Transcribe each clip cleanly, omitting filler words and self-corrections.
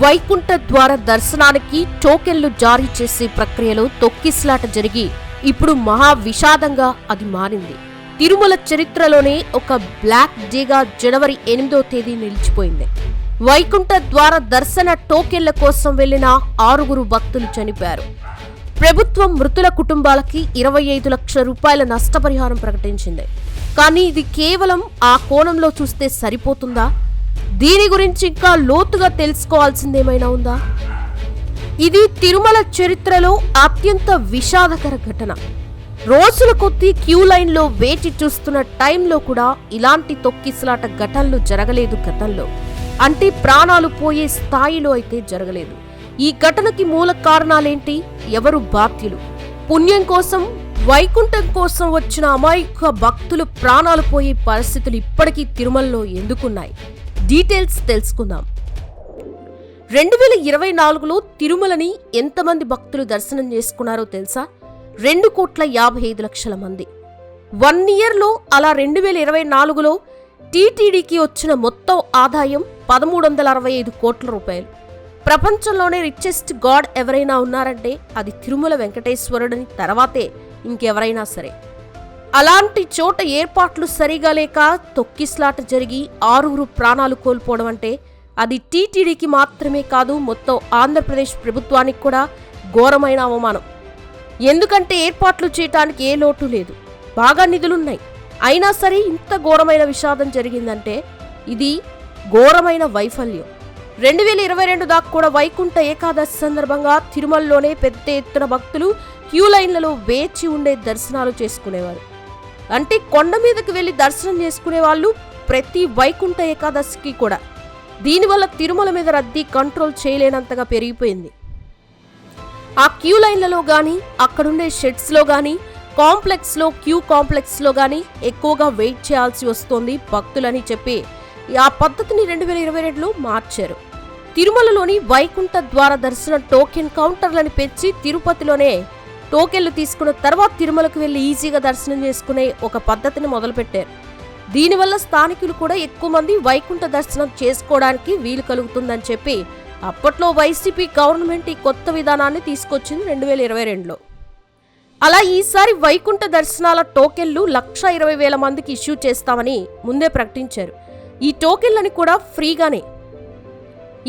వైకుంఠ ద్వార దర్శనానికి టోకెన్లు జారీ చేసే ప్రక్రియలో తొక్కిస్లాట జరిగి ఇప్పుడు మహా విషాదంగా అది మారింది. తిరుమల చరిత్రలోనే ఒక బ్లాక్ డేగా జనవరి 8వ తేదీ నిలిచిపోయింది. వైకుంఠ ద్వార దర్శన టోకెన్ల కోసం వెళ్లిన 6 భక్తులు చనిపోయారు. ప్రభుత్వం మృతుల కుటుంబాలకి 25 లక్షల రూపాయల నష్టపరిహారం ప్రకటించింది. కానీ ఇది కేవలం ఆ కోణంలో చూస్తే సరిపోతుందా? దీని గురించి ఇంకా లోతుగా తెలుసుకోవాల్సిందేమైనా ఉందా? ఇది తిరుమల చరిత్రలో అత్యంత విషాదకర ఘటన. రోజుల కొద్దీ క్యూ లైన్లో వేచి చూస్తున్న టైంలో కూడా ఇలాంటి తొక్కిసలాట ఘటనలు జరగలేదు గతంలో. అంటే ప్రాణాలు పోయే స్థాయిలో అయితే జరగలేదు. ఈ ఘటనకి మూల కారణాలేంటి? ఎవరు బాధ్యులు? పుణ్యం కోసం, వైకుంఠం కోసం వచ్చిన అమాయక భక్తులు ప్రాణాలు పోయే పరిస్థితులు ఇప్పటికీ తిరుమలలో ఎందుకున్నాయి? డీటెయిల్స్ తెలుసుకుందాం. 2024లో తిరుమలని ఎంతమంది భక్తులు దర్శనం చేసుకున్నారో తెలుసా? 2,55,00,000 మంది. 1 ఇయర్లో అలా 2024లో టీటీడీకి వచ్చిన మొత్తం ఆదాయం 1,365 కోట్ల రూపాయలు. ప్రపంచంలోనే రిచెస్ట్ గాడ్ ఎవరైనా ఉన్నారంటే అది తిరుమల వెంకటేశ్వరుడిని తర్వాతే ఇంకెవరైనా సరే. అలాంటి చోట ఏర్పాట్లు సరిగా లేక తొక్కిస్లాట జరిగి 6 ప్రాణాలు కోల్పోవడం అంటే అది టీటీడీకి మాత్రమే కాదు, మొత్తం ఆంధ్రప్రదేశ్ ప్రభుత్వానికి కూడా ఘోరమైన అవమానం. ఎందుకంటే ఏర్పాట్లు చేయటానికి ఏ లోటు లేదు, బాగా నిధులున్నాయి. అయినా సరే ఇంత ఘోరమైన విషాదం జరిగిందంటే ఇది ఘోరమైన వైఫల్యం. 2022 దాకా కూడా వైకుంఠ ఏకాదశి సందర్భంగా తిరుమలలోనే పెద్ద ఎత్తున భక్తులు క్యూ లైన్లలో వేచి ఉండే దర్శనాలు చేసుకునేవారు. అంటే కొండ మీదకి వెళ్లి దర్శనం చేసుకునే వాళ్ళు ప్రతి వైకుంఠ ఏకాదశికి కూడా. దీనివల్ల తిరుమల మీద రద్దీ కంట్రోల్ చేయలేనంతగా పెరిగిపోయింది. ఆ క్యూ లైన్లలో గానీ, అక్కడుండే షెడ్స్లో గానీ, క్యూ కాంప్లెక్స్లో గానీ ఎక్కువగా వెయిట్ చేయాల్సి వస్తోంది భక్తులని చెప్పి ఆ పద్ధతిని 2022లో మార్చారు. తిరుమలలోని వైకుంఠ ద్వార దర్శన టోకెన్ కౌంటర్లను పెంచి తిరుపతిలోనే టోకెన్లు తీసుకున్న తర్వాత తిరుమలకు వెళ్లి ఈజీగా దర్శనం చేసుకునే ఒక పద్ధతిని మొదలుపెట్టారు. దీనివల్ల స్థానికులు కూడా ఎక్కువ మంది వైకుంఠ దర్శనం చేసుకోవడానికి వీలు కలుగుతుందని చెప్పి అప్పట్లో వైసీపీ గవర్నమెంట్ ఈ కొత్త విధానాన్ని తీసుకొచ్చింది 2022లో. అలా ఈసారి వైకుంఠ దర్శనాల టోకెన్లు 1,20,000 మందికి ఇష్యూ చేస్తామని ముందే ప్రకటించారు. ఈ టోకెన్లని కూడా ఫ్రీగానే.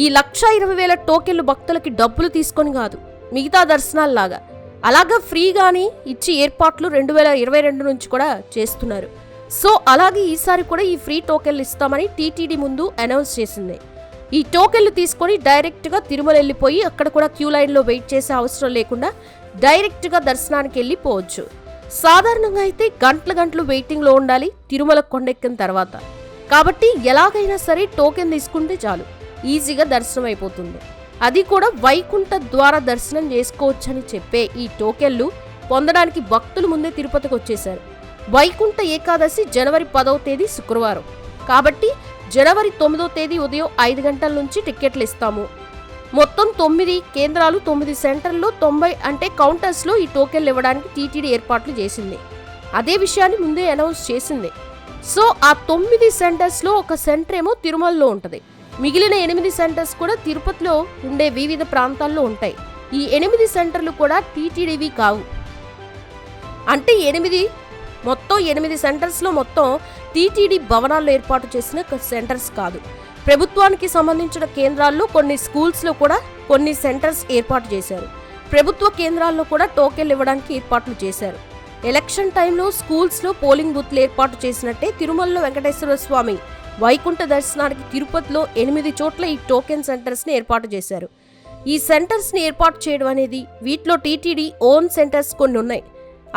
ఈ 1,20,000 టోకెన్లు భక్తులకి డబ్బులు తీసుకొని కాదు, మిగతా దర్శనాల్లాగా అలాగా ఫ్రీగానే ఇచ్చి ఏర్పాట్లు 2022 నుంచి కూడా చేస్తున్నారు. సో అలాగే ఈసారి కూడా ఈ ఫ్రీ టోకెన్లు ఇస్తామని టీటీడీ ముందు అనౌన్స్ చేసింది. ఈ టోకెన్లు తీసుకొని డైరెక్ట్గా తిరుమల వెళ్ళిపోయి అక్కడ కూడా క్యూ లైన్లో వెయిట్ చేసే అవసరం లేకుండా డైరెక్ట్గా దర్శనానికి వెళ్ళిపోవచ్చు. సాధారణంగా అయితే గంటలు వెయిటింగ్లో ఉండాలి తిరుమల కొండెక్కిన తర్వాత. కాబట్టి ఎలాగైనా సరే టోకెన్ తీసుకుంటే చాలు, ఈజీగా దర్శనం అయిపోతుంది. అది కూడా వైకుంఠ ద్వార దర్శనం చేసుకోవచ్చని చెప్పే ఈ టోకెన్లు పొందడానికి భక్తులు ముందే తిరుపతికి వచ్చేశారు. వైకుంఠ ఏకాదశి జనవరి 10వ తేదీ శుక్రవారం కాబట్టి జనవరి 9వ తేదీ ఉదయం 5 గంటల నుంచి టిక్కెట్లు ఇస్తాము. మొత్తం 9 కేంద్రాలు, 9 సెంటర్లో 90 అంటే కౌంటర్స్లో ఈ టోకెన్లు ఇవ్వడానికి టీటీడీ ఏర్పాట్లు చేసింది. అదే విషయాన్ని ముందే అనౌన్స్ చేసింది. సో ఆ 9 సెంటర్స్లో ఒక సెంటర్ ఏమో తిరుమలలో ఉంటుంది, మిగిలిన 8 సెంటర్స్ కూడా తిరుపతిలో ఉండే వివిధ ప్రాంతాల్లో ఉంటాయి. ఈ 8 సెంటర్లు కూడా టీటీడీవి కావు. అంటే 8 సెంటర్స్లో మొత్తం టీటీడీ భవనాల్లో ఏర్పాటు చేసిన సెంటర్స్ కాదు. ప్రభుత్వానికి సంబంధించిన కేంద్రాల్లో కొన్ని స్కూల్స్లో కూడా కొన్ని సెంటర్స్ ఏర్పాటు చేశారు. ప్రభుత్వ కేంద్రాల్లో కూడా టోకెన్లు ఇవ్వడానికి ఏర్పాట్లు చేశారు. ఎలక్షన్ టైంలో స్కూల్స్లో పోలింగ్ బూత్లు ఏర్పాటు చేసినట్టే తిరుమలలో వెంకటేశ్వర స్వామి వైకుంఠ దర్శనానికి తిరుపతిలో 8 చోట్ల ఈ టోకెన్ సెంటర్స్ని ఏర్పాటు చేశారు. ఈ సెంటర్స్ని ఏర్పాటు చేయడం అనేది వీటిలో టీటీడీ ఓన్ సెంటర్స్ కొన్ని ఉన్నాయి.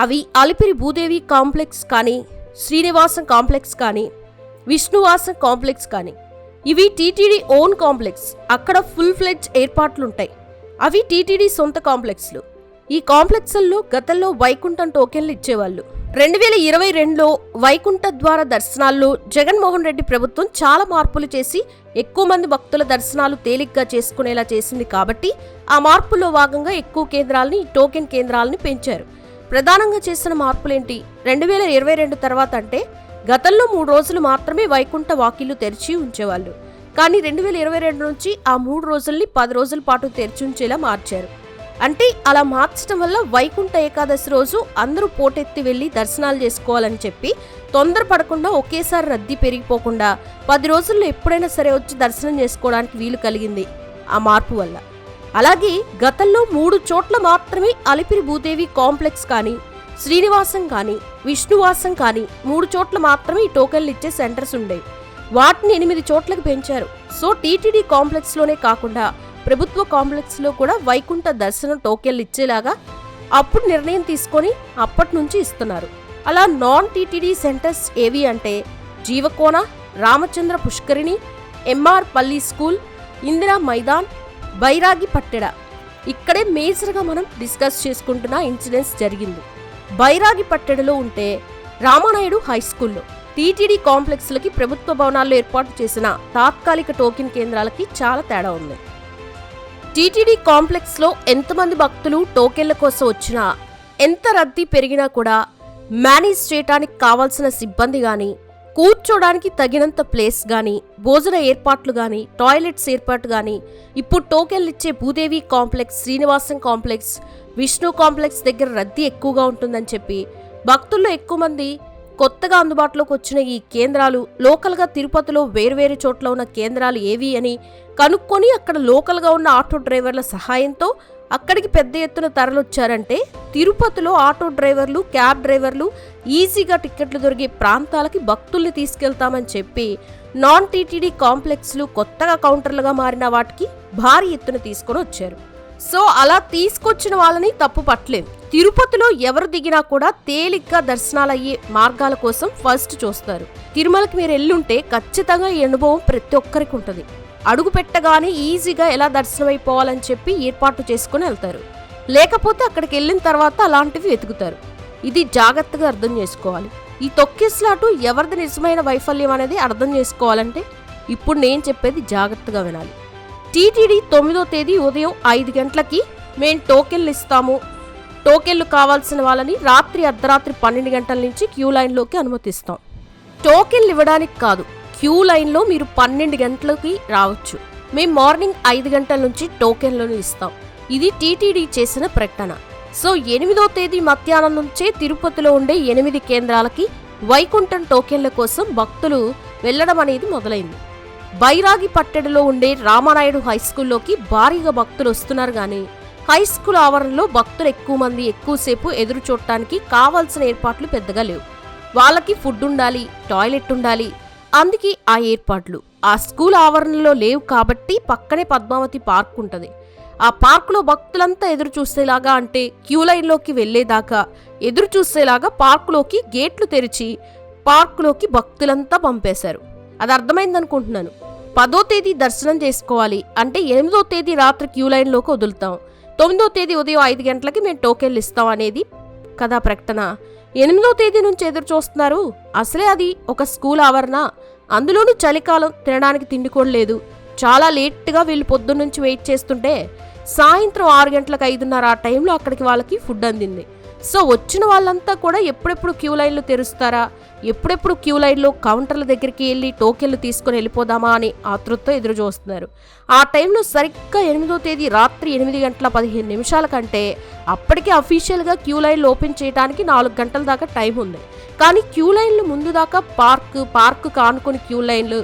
అవి అలిపిరి భూదేవి కాంప్లెక్స్ కానీ, శ్రీనివాసం కాంప్లెక్స్ కానీ, విష్ణువాసం కాంప్లెక్స్ కానీ ఇవి టీటీడీ ఓన్ కాంప్లెక్స్. అక్కడ ఫుల్ ఫ్లెడ్జ్ ఏర్పాట్లుంటాయి. అవి టీటీడీ సొంత కాంప్లెక్స్లు. ఈ కాంప్లెక్స్ల్లో గతంలో వైకుంఠం టోకెన్లు ఇచ్చేవాళ్ళు. 2022లో వైకుంఠ ద్వార దర్శనాల్లో జగన్మోహన్ రెడ్డి ప్రభుత్వం చాలా మార్పులు చేసి ఎక్కువ మంది భక్తుల దర్శనాలు తేలిగ్గా చేసుకునేలా చేసింది. కాబట్టి ఆ మార్పుల్లో భాగంగా ఎక్కువ కేంద్రాలని, టోకెన్ కేంద్రాలని పెంచారు. ప్రధానంగా చేసిన మార్పులేంటి? 2022 తర్వాత అంటే గతంలో 3 రోజులు మాత్రమే వైకుంఠ వాకిళ్లు తెరిచి ఉంచేవాళ్ళు. కానీ 2022 నుంచి ఆ 3 రోజుల్ని 10 రోజుల పాటు తెరిచుంచేలా మార్చారు. అంటే అలా మార్చడం వల్ల వైకుంఠ ఏకాదశి రోజు అందరూ పోటెత్తి వెళ్లి దర్శనాలు చేసుకోవాలని చెప్పి తొందరపడకుండా ఒకేసారి రద్దీ పెరిగిపోకుండా 10 రోజుల్లో ఎప్పుడైనా సరే వచ్చి దర్శనం చేసుకోవడానికి వీలు కలిగింది ఆ మార్పు వల్ల. అలాగే గతంలో 3 చోట్ల మాత్రమే అలిపిరి భూదేవి కాంప్లెక్స్ కానీ, శ్రీనివాసం కానీ, విష్ణువాసం కానీ 3 చోట్ల మాత్రమే ఈ టోకెన్లు ఇచ్చే సెంటర్స్ ఉండేవి. వాటిని 8 చోట్లకు పెంచారు. సో టీటీడీ కాంప్లెక్స్ లోనే కాకుండా ప్రభుత్వ కాంప్లెక్స్ లో కూడా వైకుంఠ దర్శనం టోకెన్లు ఇచ్చేలాగా అప్పుడు నిర్ణయం తీసుకొని అప్పటి నుంచి ఇస్తున్నారు. అలా నాన్ టీటీడీ సెంటర్స్ ఏవి అంటే జీవకోన, రామచంద్ర పుష్కరిణి, ఎంఆర్ పల్లి స్కూల్, ఇందిరా మైదాన్, బైరాగి పట్టెడ. ఇక్కడే మేజర్గా మనం డిస్కస్ చేసుకుంటున్న ఇన్సిడెంట్స్ జరిగింది. బైరాగి పట్టెడలో ఉంటే రామానాయుడు హై స్కూల్లో టీటీడీ కాంప్లెక్స్లకి ప్రభుత్వ భవనాల్లో ఏర్పాటు చేసిన తాత్కాలిక టోకెన్ కేంద్రాలకి చాలా తేడా ఉంది. టీటీడీ కాంప్లెక్స్లో ఎంతమంది భక్తులు టోకెన్ల కోసం వచ్చినా, ఎంత రద్దీ పెరిగినా కూడా మేనేజ్ చేయడానికి కావాల్సిన సిబ్బంది కానీ, కూర్చోడానికి తగినంత ప్లేస్ కానీ, భోజన ఏర్పాట్లు కానీ, టాయిలెట్స్ ఏర్పాటు కానీ, ఇప్పుడు టోకెన్లు ఇచ్చే Bhudevi complex, Srinivasam complex, Vishnu complex దగ్గర రద్దీ ఎక్కువగా ఉంటుందని చెప్పి భక్తుల్లో ఎక్కువ మంది కొత్తగా అందుబాటులోకి వచ్చిన ఈ కేంద్రాలు లోకల్గా తిరుపతిలో వేర్వేరు చోట్ల ఉన్న కేంద్రాలు ఏవి అని కనుక్కొని అక్కడ లోకల్గా ఉన్న ఆటో డ్రైవర్ల సహాయంతో అక్కడికి పెద్ద ఎత్తున తరలొచ్చారంటే తిరుపతిలో ఆటో డ్రైవర్లు, క్యాబ్ డ్రైవర్లు ఈజీగా టిక్కెట్లు దొరికే ప్రాంతాలకి భక్తుల్ని తీసుకెళ్తామని చెప్పి నాన్ టీటీడీ కాంప్లెక్స్లు కొత్తగా కౌంటర్లుగా మారిన వాటికి భారీ ఎత్తున తీసుకొని వచ్చారు. సో అలా తీసుకొచ్చిన వాళ్ళని తప్పు పట్టలేం. తిరుపతిలో ఎవరు దిగినా కూడా తేలిగ్గా దర్శనాలయ్యే మార్గాల కోసం ఫస్ట్ చూస్తారు. తిరుమలకి మీరు ఎల్లుంటే ఖచ్చితంగా ఈ అనుభవం ప్రతి ఒక్కరికి ఉంటుంది. అడుగు పెట్టగానే ఈజీగా ఎలా దర్శనం అయిపోవాలని చెప్పి ఏర్పాటు చేసుకుని వెళ్తారు. లేకపోతే అక్కడికి వెళ్ళిన తర్వాత అలాంటివి వెతుకుతారు. ఇది జాగ్రత్తగా అర్థం చేసుకోవాలి. ఈ తొక్కిస్లాటు ఎవరిది నిజమైన వైఫల్యం అనేది అర్థం చేసుకోవాలంటే ఇప్పుడు నేను చెప్పేది జాగ్రత్తగా వినాలి. టీటీడీ 9వ తేదీ ఉదయం 5 గంటలకి మేము టోకెన్లు ఇస్తాము, టోకెన్లు కావాల్సిన వాళ్ళని రాత్రి అర్ధరాత్రి 12 గంటల నుంచి క్యూ లైన్లోకి అనుమతిస్తాం. టోకెన్లు ఇవ్వడానికి కాదు, క్యూ లైన్లో మీరు 12 గంటలకి రావచ్చు. మేము మార్నింగ్ 5 గంటల నుంచి టోకెన్లను ఇస్తాం. ఇది టీటీడీ చేసిన ప్రకటన. సో 8వ తేదీ మధ్యాహ్నం నుంచే తిరుపతిలో ఉండే 8 కేంద్రాలకి వైకుంఠం టోకెన్ల కోసం భక్తులు వెళ్లడం అనేది మొదలైంది. బైరాగి పట్టెడలో ఉండే రామానాయుడు హై స్కూల్లోకి భారీగా భక్తులు వస్తున్నారు కానీ హై స్కూల్ ఆవరణలో భక్తులు ఎక్కువ మంది ఎక్కువసేపు ఎదురు చూడటానికి కావాల్సిన ఏర్పాట్లు పెద్దగా లేవు. వాళ్ళకి ఫుడ్ ఉండాలి, టాయిలెట్ ఉండాలి. అందుకే ఆ ఏర్పాట్లు ఆ స్కూల్ ఆవరణలో లేవు కాబట్టి పక్కనే పద్మావతి పార్క్ ఉంటుంది. ఆ పార్కులో భక్తులంతా ఎదురు చూసేలాగా, అంటే క్యూ లైన్లోకి వెళ్లేదాకా ఎదురు చూసేలాగా పార్కులోకి గేట్లు తెరిచి పార్కులోకి భక్తులంతా పంపేశారు. అది అర్థమైందనుకుంటున్నాను. 10వ తేదీ దర్శనం చేసుకోవాలి అంటే 8వ తేదీ రాత్రి క్యూ లైన్లోకి వదులుతాం. 9వ తేదీ ఉదయం 5 గంటలకి మేము టోకెన్లు ఇస్తాం అనేది కదా ప్రకటన. 8వ తేదీ నుంచి ఎదురు చూస్తున్నారు. అసలే అది ఒక స్కూల్ ఆవరణ, అందులోనూ చలికాలం, తినడానికి తిండి కూడా లేదు. చాలా లేట్గా వీళ్ళు పొద్దున్న నుంచి వెయిట్ చేస్తుంటే సాయంత్రం 6 గంటలకు 5:30 ఆ టైంలో అక్కడికి వాళ్ళకి ఫుడ్ అందింది. సో వచ్చిన వాళ్ళంతా కూడా ఎప్పుడెప్పుడు క్యూ లైన్లు తెరుస్తారా, ఎప్పుడెప్పుడు క్యూ లైన్లో కౌంటర్ల దగ్గరికి వెళ్ళి టోకెన్లు తీసుకుని వెళ్ళిపోదామా అని ఆతృతతో ఎదురు చూస్తున్నారు. ఆ టైంలో సరిగ్గా 8వ తేదీ రాత్రి 8 గంటల 15 నిమిషాల కంటే అప్పటికే అఫీషియల్గా క్యూ లైన్లు ఓపెన్ చేయడానికి 4 గంటల దాకా టైం ఉంది. కానీ క్యూ లైన్లు ముందు దాకా పార్కు కానుకొని క్యూ లైన్లు,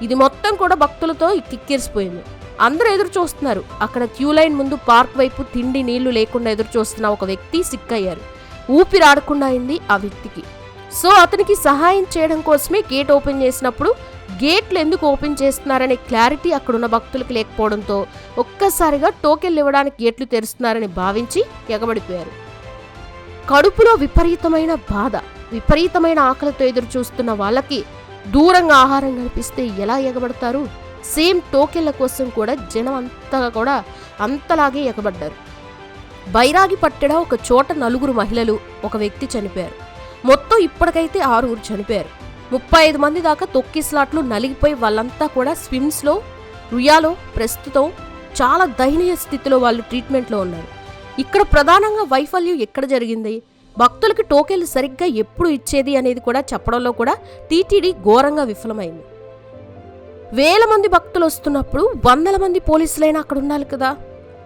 ఇది మొత్తం కూడా భక్తులతో కిక్కిరిసిపోయింది. అందరూ ఎదురు చూస్తున్నారు. అక్కడ క్యూ లైన్ ముందు పార్క్ వైపు తిండి నీళ్లు లేకుండా ఎదురు చూస్తున్న ఒక వ్యక్తి సిక్కయ్యారు. ఊపిరాడకుండా అయింది ఆ వ్యక్తికి. సో అతనికి సహాయం చేయడం కోసమే గేట్ ఓపెన్ చేసినప్పుడు గేట్లు ఎందుకు ఓపెన్ చేస్తున్నారనే క్లారిటీ అక్కడున్న భక్తులకు లేకపోవడంతో ఒక్కసారిగా టోకెన్లు ఇవ్వడానికి గేట్లు తెరుస్తున్నారని భావించి ఎగబడిపోయారు. కడుపులో విపరీతమైన బాధ, విపరీతమైన ఆకలితో ఎదురు చూస్తున్న వాళ్ళకి దూరంగా ఆహారం కనిపిస్తే ఎలా ఎగబడతారు? సేమ్ టోకెన్ల కోసం కూడా జనం అంతా కూడా అంతలాగే ఎగబడ్డారు. బైరాగి పట్టెడ ఒక చోట 4 మహిళలు, ఒక వ్యక్తి చనిపోయారు. మొత్తం ఇప్పటికైతే 6 చనిపోయారు. 35 మంది దాకా తొక్కిస్లాట్లు నలిగిపోయి వాళ్ళంతా కూడా స్విమ్స్లో, రుయాలో ప్రస్తుతం చాలా దయనీయ స్థితిలో వాళ్ళు ట్రీట్మెంట్లో ఉన్నారు. ఇక్కడ ప్రధానంగా వైఫల్యం ఎక్కడ జరిగింది? భక్తులకి టోకెన్లు సరిగ్గా ఎప్పుడు ఇచ్చేది అనేది కూడా చెప్పడంలో కూడా టీటీడీ ఘోరంగా విఫలమైంది. వేల మంది భక్తులు వస్తున్నప్పుడు వందల మంది పోలీసులైనా అక్కడ ఉండాలి కదా.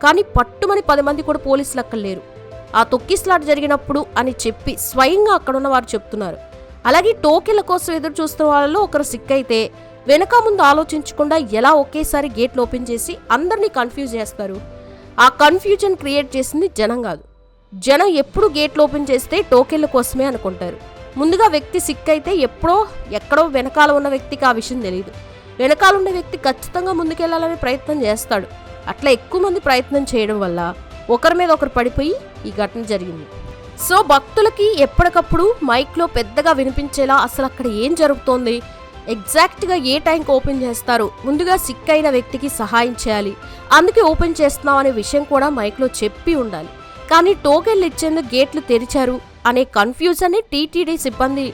కానీ పట్టుమని 10 మంది కూడా పోలీసులు అక్కడ లేరు. ఆ తొక్కిసలాట జరిగినప్పుడు అని చెప్పి స్వయంగా అక్కడున్న వారు చెప్తున్నారు. అలాగే టోకెన్ల కోసం ఎదురు చూస్తున్న వాళ్ళలో ఒకరు సిక్కైతే వెనక ముందు ఆలోచించకుండా ఎలా ఒకేసారి గేట్లు ఓపెన్ చేసి అందరినీ కన్ఫ్యూజ్ చేస్తారు. ఆ కన్ఫ్యూజన్ క్రియేట్ చేసింది జనం కాదు. జనం ఎప్పుడు గేట్లు ఓపెన్ చేస్తే టోకెన్ల కోసమే అనుకుంటారు. ముందుగా వ్యక్తి సిక్కైతే ఎక్కడో వెనకాల ఉన్న వ్యక్తికి ఆ విషయం తెలియదు. వెనకాల ఉన్న వ్యక్తి ఖచ్చితంగా ముందుకెళ్లాలనే ప్రయత్నం చేస్తాడు. అట్లా ఎక్కువ మంది ప్రయత్నం చేయడం వల్ల ఒకరి మీద ఒకరు పడిపోయి ఈ ఘటన జరిగింది. సో భక్తులకి ఎప్పటికప్పుడు మైక్లో పెద్దగా వినిపించేలా అసలు అక్కడ ఏం జరుగుతోంది, ఎగ్జాక్ట్గా ఏ టైంకి ఓపెన్ చేస్తారు, ముందుగా సిక్ అయిన వ్యక్తికి సహాయం చేయాలి, అందుకే ఓపెన్ చేస్తున్నాం అనే విషయం కూడా మైక్లో చెప్పి ఉండాలి. కానీ టోకెన్లు ఇచ్చేందుకు గేట్లు తెరిచారు అనే కన్ఫ్యూజన్ని టీటీడీ సిబ్బంది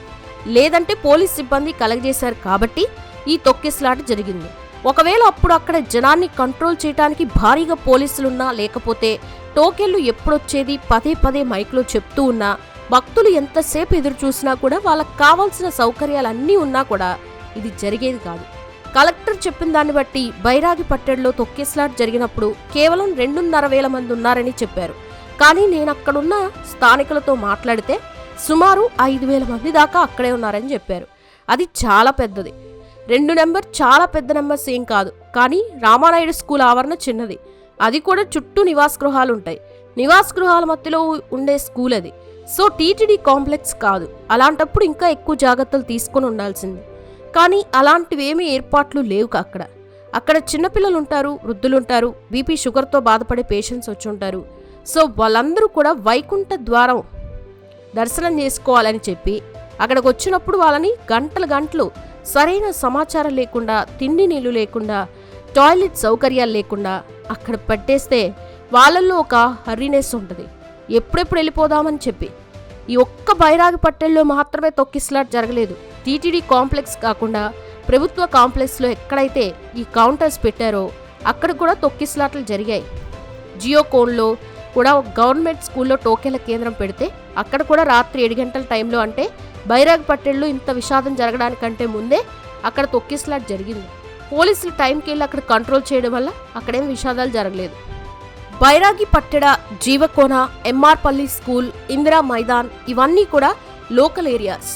లేదంటే పోలీస్ సిబ్బంది కలగజేశారు కాబట్టి ఈ తొక్కిసలాట జరిగింది. ఒకవేళ అప్పుడు అక్కడ జనాన్ని కంట్రోల్ చేయడానికి భారీగా పోలీసులున్నా, లేకపోతే టోకెన్లు ఎప్పుడొచ్చేది పదే మైక్లో చెప్తూ ఉన్నా, భక్తులు ఎంతసేపు ఎదురు చూసినా కూడా వాళ్ళకి కావాల్సిన సౌకర్యాలన్నీ ఉన్నా కూడా ఇది జరిగేది కాదు. కలెక్టర్ చెప్పిన దాన్ని బట్టి బైరాగి పట్టెడలో తొక్కిసలాట జరిగినప్పుడు కేవలం 2.5 మంది ఉన్నారని చెప్పారు. కానీ నేను అక్కడున్న స్థానికులతో మాట్లాడితే సుమారు 5,000 మంది దాకా అక్కడే ఉన్నారని చెప్పారు. అది చాలా పెద్దది. 2 నెంబర్ చాలా పెద్ద నెంబర్స్ ఏం కాదు. కానీ రామానాయుడు స్కూల్ ఆవరణ చిన్నది. అది కూడా చుట్టూ నివాస గృహాలు ఉంటాయి. నివాస గృహాల మధ్యలో ఉండే స్కూల్ అది. సో టీటీడీ కాంప్లెక్స్ కాదు. అలాంటప్పుడు ఇంకా ఎక్కువ జాగ్రత్తలు తీసుకొని ఉండాల్సింది. కానీ అలాంటివేమీ ఏర్పాట్లు లేవు అక్కడ చిన్నపిల్లలు ఉంటారు, వృద్ధులుంటారు, బీపీ షుగర్తో బాధపడే పేషెంట్స్ వచ్చి ఉంటారు. సో వాళ్ళందరూ కూడా వైకుంఠ ద్వారం దర్శనం చేసుకోవాలని చెప్పి అక్కడికి వచ్చినప్పుడు వాళ్ళని గంటలు సరైన సమాచారం లేకుండా, తిండి నీళ్లు లేకుండా, టాయిలెట్ సౌకర్యాలు లేకుండా అక్కడ పెట్టేస్తే వాళ్ళల్లో ఒక హర్రీనెస్ ఉంటుంది, ఎప్పుడెప్పుడు వెళ్ళిపోదామని చెప్పి. ఈ ఒక్క బైరాగి పట్టెల్లో మాత్రమే తొక్కిసలాట జరగలేదు. టీటీడీ కాంప్లెక్స్ కాకుండా ప్రభుత్వ కాంప్లెక్స్లో ఎక్కడైతే ఈ కౌంటర్స్ పెట్టారో అక్కడ కూడా తొక్కిసలాటలు జరిగాయి. జియోకోన్లో కూడా ఒక గవర్నమెంట్ స్కూల్లో టోకెన్ల కేంద్రం పెడితే అక్కడ కూడా రాత్రి 7 గంటల టైంలో, అంటే బైరాగి పట్టెళ్ళు ఇంత విషాదం జరగడానికంటే ముందే అక్కడ తొక్కిసలాట జరిగింది. పోలీసులు టైంకి వెళ్ళి అక్కడ కంట్రోల్ చేయడం వల్ల అక్కడేం విషాదాలు జరగలేదు. బైరాగి పట్టెడ, జీవకోన, ఎంఆర్పల్లి స్కూల్, ఇందిరా మైదాన్ ఇవన్నీ కూడా లోకల్ ఏరియాస్.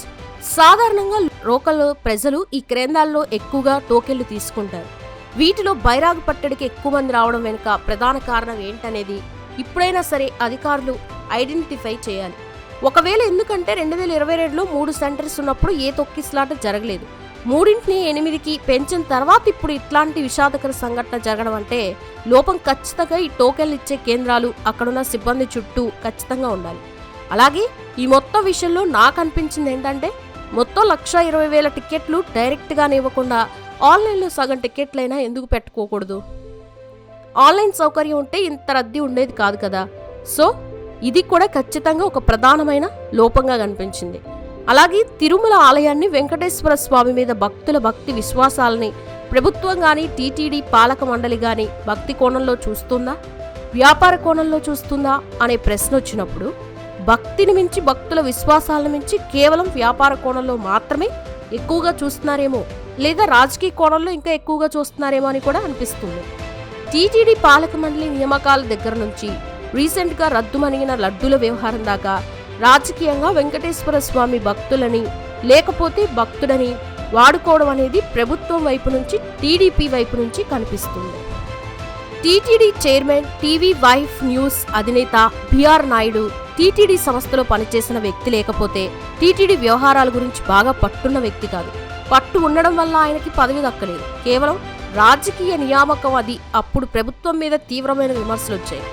సాధారణంగా లోకల్ ప్రజలు ఈ కేంద్రాల్లో ఎక్కువగా టోకెన్లు తీసుకుంటారు. వీటిలో బైరాగి పట్టెడికి ఎక్కువ మంది రావడం వెనుక ప్రధాన కారణం ఏంటనేది ఇప్పుడైనా సరే అధికారులు ఐడెంటిఫై చేయాలి. ఒకవేళ ఎందుకంటే 2022లో 3 సెంటర్స్ ఉన్నప్పుడు ఏ తొక్కిసలాట జరగలేదు. 3ని 8కి పెంచిన తర్వాత ఇప్పుడు ఇట్లాంటి విషాదకర సంఘటన జరగడం అంటే లోపం ఖచ్చితంగా ఈ టోకెన్లు ఇచ్చే కేంద్రాలు, అక్కడున్న సిబ్బంది చుట్టూ ఖచ్చితంగా ఉండాలి. అలాగే ఈ మొత్తం విషయంలో నాకు అనిపించింది ఏంటంటే మొత్తం 1,20,000 టికెట్లు డైరెక్ట్గానే ఇవ్వకుండా ఆన్లైన్లో సగం టికెట్లైనా ఎందుకు పెట్టుకోకూడదు? ఆన్లైన్ సౌకర్యం ఉంటే ఇంత రద్దీ ఉండేది కాదు కదా. సో ఇది కూడా ఖచ్చితంగా ఒక ప్రధానమైన లోపంగా కనిపించింది. అలాగే తిరుమల ఆలయాన్ని వెంకటేశ్వర స్వామి మీద భక్తుల భక్తి విశ్వాసాలని ప్రభుత్వం కానీ టీటీడీ పాలక మండలి కానీ భక్తి కోణంలో చూస్తుందా, వ్యాపార కోణంలో చూస్తుందా అనే ప్రశ్న వచ్చినప్పుడు భక్తిని మించి, భక్తుల విశ్వాసాలను మించి కేవలం వ్యాపార కోణంలో మాత్రమే ఎక్కువగా చూస్తున్నారేమో, లేదా రాజకీయ కోణంలో ఇంకా ఎక్కువగా చూస్తున్నారేమో అని కూడా అనిపిస్తుంది. టీటీడీ పాలక మండలి నియామకాల దగ్గర నుంచి రీసెంట్గా రద్దుమణిగిన లడ్డూల వ్యవహారం దాకా రాజకీయంగా వెంకటేశ్వర స్వామి భక్తులని లేకపోతే భక్తుడని వాడుకోవడం అనేది ప్రభుత్వం వైపు నుంచి, టీడీపీ వైపు నుంచి కనిపిస్తుంది. TTD chairman, TV wife news అధినేత బిఆర్ నాయుడు టీటీడీ సంస్థలో పనిచేసిన వ్యక్తి లేకపోతే టీటీడీ వ్యవహారాల గురించి బాగా పట్టున్న వ్యక్తి కాదు. పట్టు ఉండడం వల్ల ఆయనకి పదవి దక్కలేదు. కేవలం రాజకీయ నియామకం అది. అప్పుడు ప్రభుత్వం మీద తీవ్రమైన విమర్శలు వచ్చాయి.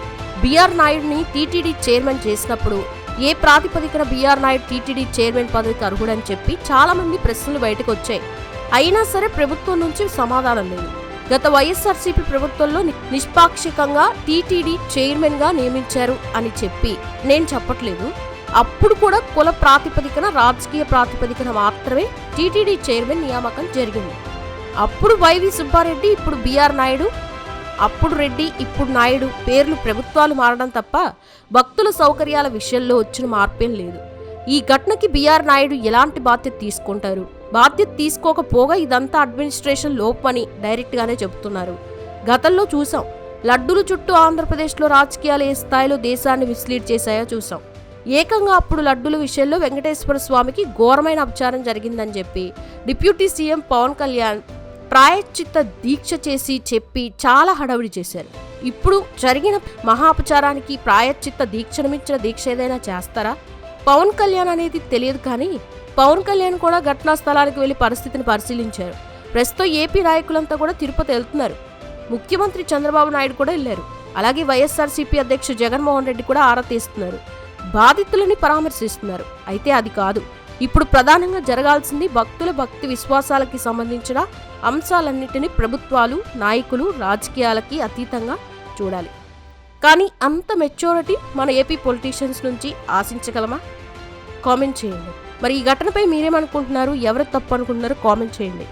బిఆర్ నాయుడిని టీటీడీ చైర్మన్ చేసినప్పుడు ఏ ప్రాతిపదికన బిఆర్ నాయుడు టీటీడీ చైర్మన్ పదవికి అర్హుడని చెప్పి చాలా మంది ప్రశ్నలు బయటకు వచ్చాయి. అయినా సరే ప్రభుత్వం నుంచి సమాధానం లేదు. గత వైఎస్ఆర్సీపీ ప్రభుత్వంలో నిష్పాక్షికంగా టీటీడీ చైర్మన్ గా నియమించారు అని చెప్పి నేను చెప్పట్లేదు. అప్పుడు కూడా కుల ప్రాతిపదికన, రాజకీయ ప్రాతిపదికన మాత్రమే టీటీడీ చైర్మన్ నియామకం జరిగింది. అప్పుడు వైవి సుబ్బారెడ్డి, ఇప్పుడు బిఆర్ నాయుడు, అప్పుడు రెడ్డి, ఇప్పుడు నాయుడు పేర్లు ప్రభుత్వాలు మారడం తప్ప భక్తుల సౌకర్యాల విషయంలో వచ్చిన మార్పేం లేదు. ఈ ఘటనకి బిఆర్ నాయుడు ఎలాంటి బాధ్యత తీసుకుంటారు, బాధ్యత తీసుకోకపోగా ఇదంతా అడ్మినిస్ట్రేషన్ లోపని డైరెక్ట్గానే చెబుతున్నారు. గతంలో చూసాం, లడ్డూల చుట్టూ ఆంధ్రప్రదేశ్లో రాజకీయాలు ఏ స్థాయిలో దేశాన్ని మిస్లీడ్ చేశాయో చూసాం. ఏకంగా అప్పుడు లడ్డూల విషయంలో వెంకటేశ్వర స్వామికి ఘోరమైన అపచారం జరిగిందని చెప్పి డిప్యూటీ సీఎం పవన్ కళ్యాణ్ ప్రాయశ్చిత్త దీక్ష చేసి చెప్పి చాలా హడావిడి చేశారు. ఇప్పుడు జరిగిన మహా అపచారానికి ప్రాయశ్చిత్త దీక్షను మించిన దీక్ష ఏదైనా చేస్తారా? పవన్ కళ్యాణ్ అనేది తెలియదు, కానీ పవన్ కళ్యాణ్ కూడా ఘటనా స్థలానికి వెళ్లి పరిస్థితిని పరిశీలించారు. ప్రస్తుతం ఏపీ నాయకులంతా కూడా తిరుపతి వెళ్తున్నారు. ముఖ్యమంత్రి చంద్రబాబు నాయుడు కూడా వెళ్లారు. అలాగే వైఎస్ఆర్సీపీ అధ్యక్షుడు జగన్మోహన్ రెడ్డి కూడా ఆరా తీస్తున్నారు, బాధితులని పరామర్శిస్తున్నారు. అయితే అది కాదు, ఇప్పుడు ప్రధానంగా జరగాల్సింది భక్తుల భక్తి విశ్వాసాలకి సంబంధించిన అంశాలన్నిటినీ ప్రభుత్వాలు, నాయకులు రాజకీయాలకి అతీతంగా చూడాలి. కానీ అంత మెచ్యూరిటీ మన ఏపీ పొలిటీషియన్స్ నుంచి ఆశించగలమా? కామెంట్ చేయండి. మరి ఈ ఘటనపై మీరేమనుకుంటున్నారు? ఎవరు తప్పు అనుకుంటున్నారు? కామెంట్ చేయండి.